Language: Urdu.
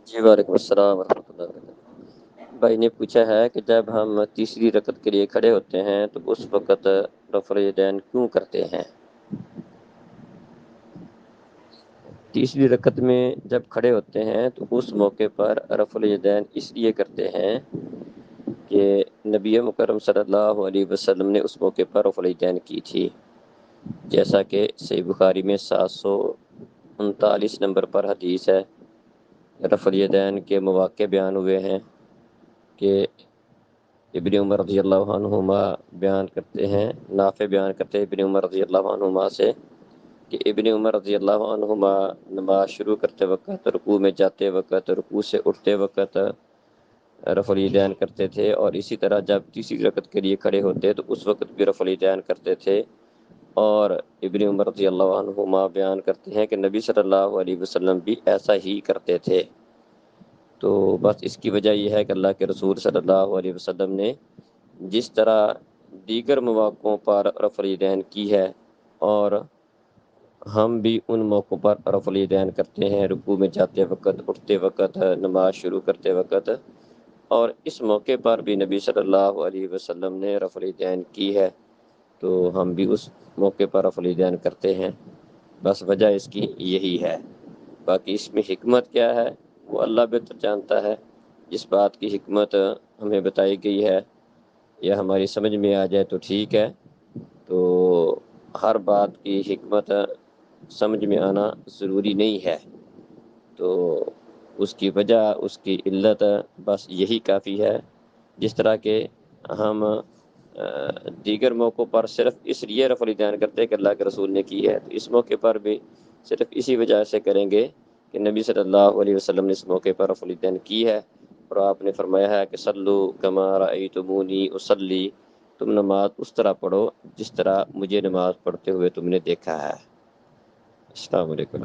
جی وعلیکم السلام ورحمۃ اللہ وبرکاتہ۔ بھائی نے پوچھا ہے کہ جب ہم تیسری رکعت کے لیے کھڑے ہوتے ہیں تو اس وقت رفع الیدین کیوں کرتے ہیں؟ تیسری رکعت میں جب کھڑے ہوتے ہیں تو اس موقع پر رفع الیدین اس لیے کرتے ہیں کہ نبی مکرم صلی اللہ علیہ وسلم نے اس موقع پر رفع الیدین کی تھی، جیسا کہ صحیح بخاری میں 739 نمبر پر حدیث ہے۔ رفع الیدین کے مواقع بیان ہوئے ہیں کہ ابن عمر رضی اللہ عنہما بیان کرتے ہیں، نافع بیان کرتے ہیں ابن عمر رضی اللہ عنہما سے کہ ابن عمر رضی اللہ عنہما نماز شروع کرتے وقت، رکوع میں جاتے وقت، رکوع سے اٹھتے وقت رفع الیدین کرتے تھے، اور اسی طرح جب تیسری رکعت کے لیے کھڑے ہوتے تو اس وقت بھی رفع الیدین کرتے تھے۔ اور ابن عمر رضی اللہ عنہما بیان کرتے ہیں کہ نبی صلی اللہ علیہ وسلم بھی ایسا ہی کرتے تھے۔ تو بس اس کی وجہ یہ ہے کہ اللہ کے رسول صلی اللہ علیہ وسلم نے جس طرح دیگر مواقعوں پر رفع الیدین کی ہے، اور ہم بھی ان موقعوں پر رفع الیدین کرتے ہیں، رکوع میں جاتے وقت، اٹھتے وقت، نماز شروع کرتے وقت، اور اس موقع پر بھی نبی صلی اللہ علیہ وسلم نے رفع الیدین کی ہے، تو ہم بھی اس موقع پر رفع الیدین کرتے ہیں۔ بس وجہ اس کی یہی ہے، باقی اس میں حکمت کیا ہے وہ اللہ بہتر جانتا ہے۔ جس بات کی حکمت ہمیں بتائی گئی ہے یا ہماری سمجھ میں آ جائے تو ٹھیک ہے، تو ہر بات کی حکمت سمجھ میں آنا ضروری نہیں ہے، تو اس کی وجہ، اس کی علت بس یہی کافی ہے۔ جس طرح کہ ہم دیگر موقعوں پر صرف اس لیے رفع الیدین کرتے ہیں کہ اللہ کے رسول نے کی ہے، تو اس موقع پر بھی صرف اسی وجہ سے کریں گے کہ نبی صلی اللہ علیہ وسلم نے اس موقع پر رفع الیدین کی ہے، اور آپ نے فرمایا ہے کہ صلو کما رأیتمونی اصلی، تم نماز اس طرح پڑھو جس طرح مجھے نماز پڑھتے ہوئے تم نے دیکھا ہے۔ السلام علیکم۔